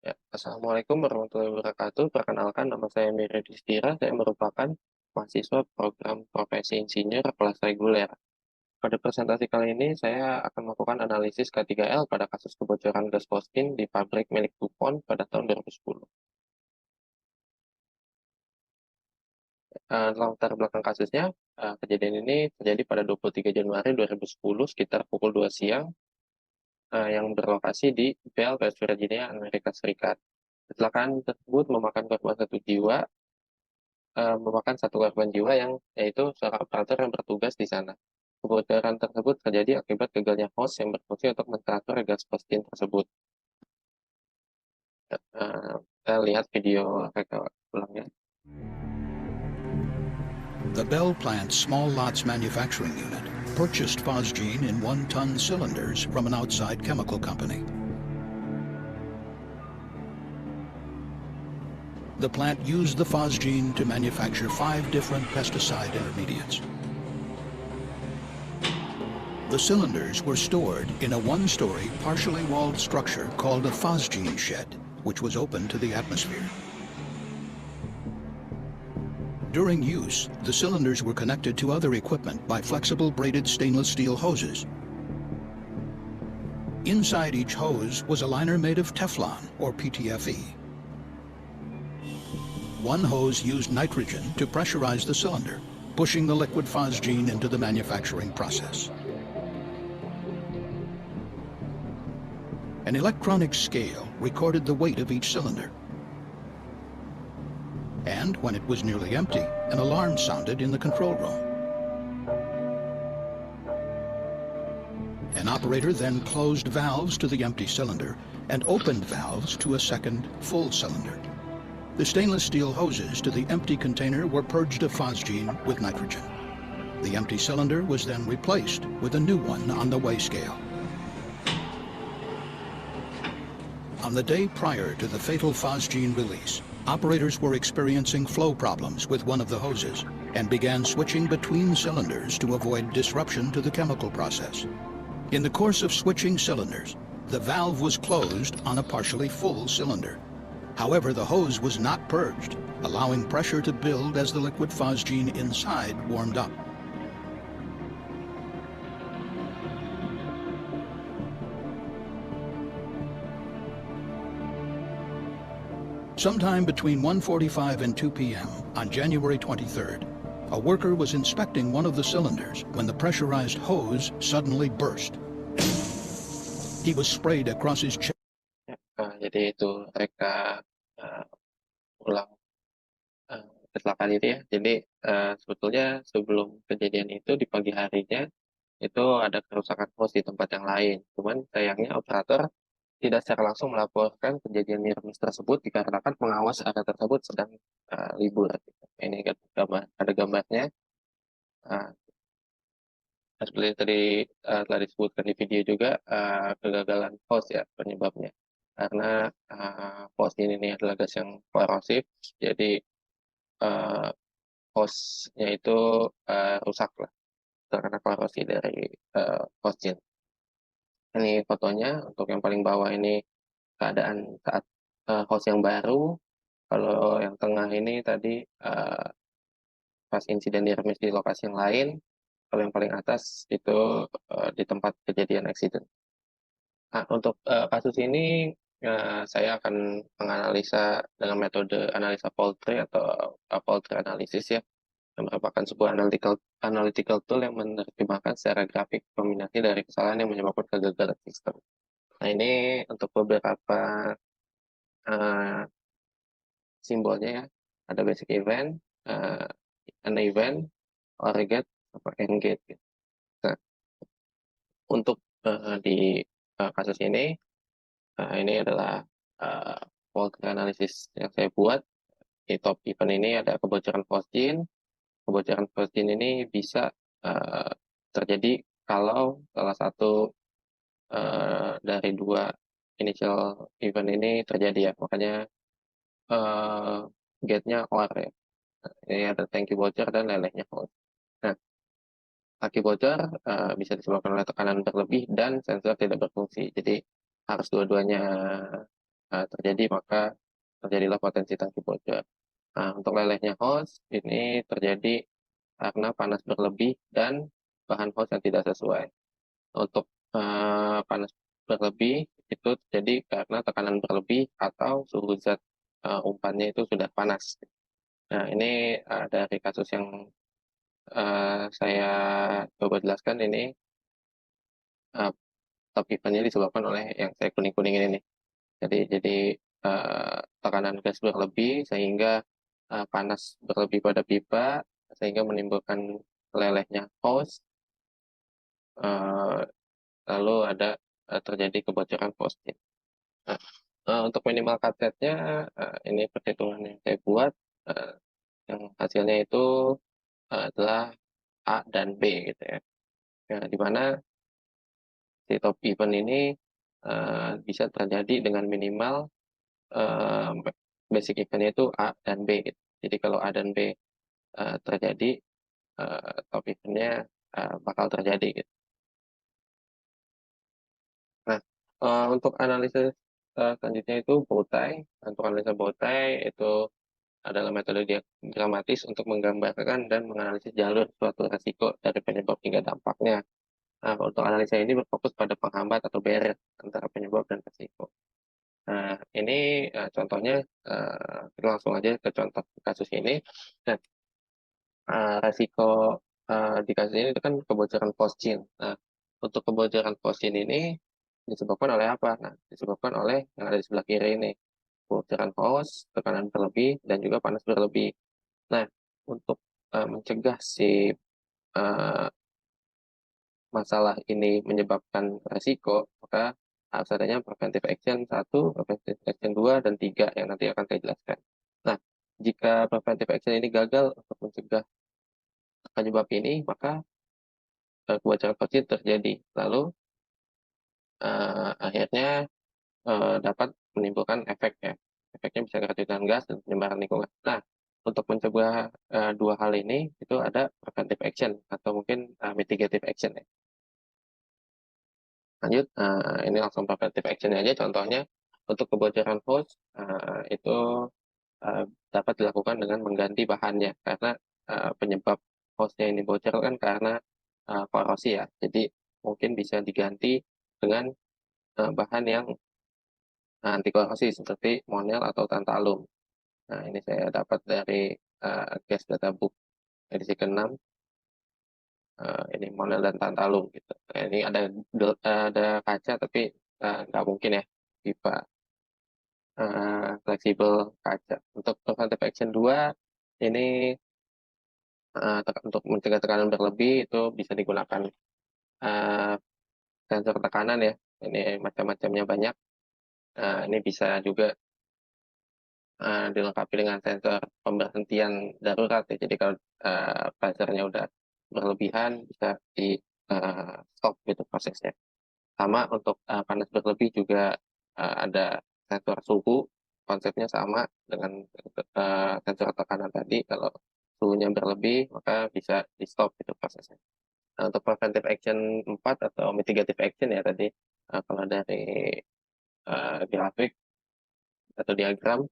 Ya, Assalamualaikum warahmatullahi wabarakatuh. Perkenalkan, nama saya Mary Distira. Saya merupakan mahasiswa program profesi insinyur kelas reguler. Pada presentasi kali ini, saya akan melakukan analisis K3L pada kasus kebocoran gas Costain di pabrik milik DuPont pada tahun 2010. Latar belakang kasusnya, kejadian ini terjadi pada 23 Januari 2010 sekitar pukul 2 siang, yang berlokasi di Belle, West Virginia, Amerika Serikat. Kecelakaan tersebut memakan satu korban jiwa yang yaitu seorang operator yang bertugas di sana. Kebocoran tersebut terjadi akibat gagalnya hose yang berfungsi untuk mentransfer gas Costain tersebut. Kita lihat video reka ulangnya. The Bell plant's small lots manufacturing unit purchased phosgene in 1-ton cylinders from an outside chemical company. The plant used the phosgene to manufacture 5 different pesticide intermediates. The cylinders were stored in a 1-story, partially walled structure called a phosgene shed, which was open to the atmosphere. During use, the cylinders were connected to other equipment by flexible braided stainless steel hoses. Inside each hose was a liner made of Teflon, or PTFE. One hose used nitrogen to pressurize the cylinder, pushing the liquid phosgene into the manufacturing process. An electronic scale recorded the weight of each cylinder. And when it was nearly empty, an alarm sounded in the control room. An operator then closed valves to the empty cylinder and opened valves to a second full cylinder. The stainless steel hoses to the empty container were purged of phosgene with nitrogen. The empty cylinder was then replaced with a new one on the weigh scale. On the day prior to the fatal phosgene release, operators were experiencing flow problems with one of the hoses and began switching between cylinders to avoid disruption to the chemical process. In the course of switching cylinders, the valve was closed on a partially full cylinder. However, the hose was not purged, allowing pressure to build as the liquid phosgene inside warmed up. Sometime between 1:45 and 2 p.m. on January 23rd, a worker was inspecting one of the cylinders when the pressurized hose suddenly burst. He was sprayed across his chest. Jadi itu reka ulang kecelakaan itu ya. Jadi sebetulnya sebelum kejadian itu di pagi harinya itu ada kerusakan hose di tempat yang lain. Cuman sayangnya operator tidak secara langsung melaporkan kejadian miris tersebut dikarenakan pengawas area tersebut sedang libur. Ini kan ada gambarnya. Uh, Seperti tadi telah disebutkan di video juga, kegagalan hose ya penyebabnya. Karena phosgene ini adalah gas yang korosif, jadi uh, hose-nya itu rusak lah terkena korosi dari phosgene. Ini fotonya untuk yang paling bawah ini keadaan saat hose yang baru. Kalau yang tengah ini tadi pas insiden diremis di lokasi yang lain. Kalau yang paling atas itu di tempat kejadian accident. Nah, untuk kasus ini saya akan menganalisa dengan metode analisa fault tree atau fault tree analysis ya, yang merupakan sebuah analytical tool yang menerjemahkan secara grafik kombinasi dari kesalahan yang menyebabkan kegagalan sistem. Nah, ini untuk beberapa uh, simbolnya ya, ada basic event, an event, orget, atau engage. Gitu. Nah, untuk di kasus ini adalah fault analysis yang saya buat. Di top event ini ada kebocoran phosgene. Kebocoran phosgene ini bisa terjadi kalau salah satu dari dua initial event ini terjadi ya. Makanya gate-nya OR ya. Nah, ini ada tangki bocor dan lelehnya hose. Nah, aki bocor bisa disebabkan oleh tekanan berlebih dan sensor tidak berfungsi. Jadi harus dua-duanya terjadi, maka terjadilah potensi tangki bocor. Nah, untuk lelehnya hos ini terjadi karena panas berlebih dan bahan hos yang tidak sesuai. Untuk panas berlebih itu terjadi karena tekanan berlebih atau suhu zat umpannya itu sudah panas. Nah, ini dari kasus yang saya coba jelaskan ini, uh, top event disebabkan oleh yang saya kuning-kuning ini nih. Jadi tekanan gas berlebih sehingga panas berlebih pada pipa sehingga menimbulkan melelehnya hose, uh, lalu ada terjadi kebocoran posting. Nah, untuk minimal cut rate-nya ini perhitungan yang saya buat, uh, yang hasilnya itu adalah A dan B gitu ya. Ya, di mana si top event ini bisa terjadi dengan minimal eh, basic event itu A dan B gitu. Jadi kalau A dan B terjadi, top event-nya bakal terjadi gitu. Nah, untuk analisis selanjutnya itu bowtie. Untuk analisa bowtie itu adalah metode diagramatis untuk menggambarkan dan menganalisis jalur suatu resiko dari penyebab hingga dampaknya. Nah, untuk analisa ini berfokus pada penghambat atau barrier antara penyebab dan resiko. Nah, ini contohnya, kita langsung aja ke contoh kasus ini. Nah, resiko di kasus ini itu kan kebocoran fosgen. Nah, untuk kebocoran fosgen ini disebabkan oleh apa? Nah, disebabkan oleh yang ada di sebelah kiri ini, kebocoran hos, tekanan berlebih, dan juga panas berlebih. Nah, untuk mencegah si uh, masalah ini menyebabkan resiko, maka harus adanya preventive action 1, preventive action 2, dan 3 yang nanti akan saya jelaskan. Nah, jika preventive action ini gagal untuk mencegah penyebab ini, maka kebocoran vaksin terjadi. Lalu akhirnya dapat menimbulkan efek ya. Efeknya bisa keracunan gas dan penyebaran lingkungan. Nah, untuk mencegah dua hal ini, itu ada preventive action atau mungkin mitigative action ya. Lanjut, ini langsung preventive action aja. Contohnya, untuk kebocoran hose, itu uh, dapat dilakukan dengan mengganti bahannya. Karena penyebab hose-nya ini bocor kan karena korosi ya. Jadi, mungkin bisa diganti dengan bahan yang anti korosi seperti monel atau tantalum. Nah, ini saya dapat dari gas data book edisi ke-6. Ini monel dan tantalum gitu. Nah, ini ada kaca tapi nggak mungkin ya pipa fleksibel kaca. Untuk preventive action 2 ini untuk mencegah tekanan berlebih itu bisa digunakan uh, sensor tekanan ya. Ini macam-macamnya banyak. Ini bisa juga dilengkapi dengan sensor pemberhentian darurat ya. Jadi kalau pressure-nya udah berlebihan bisa di stop gitu prosesnya. Sama untuk panas berlebih juga ada sensor suhu, konsepnya sama dengan sensor tekanan tadi. Kalau suhunya berlebih, maka bisa di stop itu prosesnya. Nah, untuk preventive action 4 atau mitigative action ya tadi, kalau dari grafik atau diagram,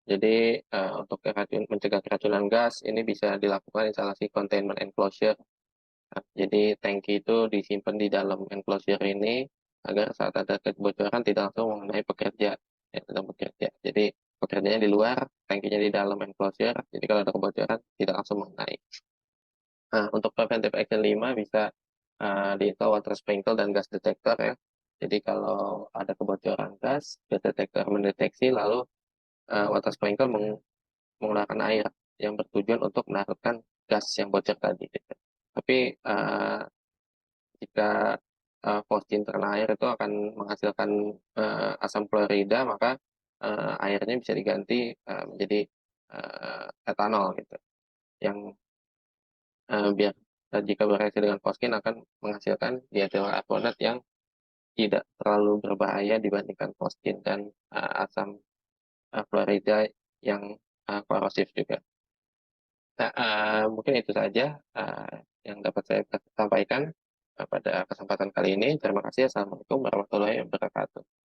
jadi untuk mencegah keracunan gas ini bisa dilakukan instalasi containment enclosure. Nah, jadi tangki itu disimpan di dalam enclosure ini agar saat ada kebocoran tidak langsung mengenai pekerja yang sedang bekerja. Jadi pekerjanya di luar, tangkinya di dalam enclosure. Jadi kalau ada kebocoran tidak langsung mengenai. Nah, untuk preventive action 5 bisa diinstal water sprinkle dan gas detector ya. Jadi kalau ada kebocoran gas detector mendeteksi lalu water sprinkle menggunakan air yang bertujuan untuk melarutkan gas yang bocor tadi. Gitu. Tapi jika fosgen terkena air itu akan menghasilkan asam klorida, maka airnya bisa diganti menjadi etanol gitu. Yang biar jika bereaksi dengan fosgen akan menghasilkan dietil karbonat yang tidak terlalu berbahaya dibandingkan fosgen dan asam klorida yang korosif juga. Nah, mungkin itu saja yang dapat saya sampaikan pada kesempatan kali ini. Terima kasih. Assalamualaikum warahmatullahi wabarakatuh.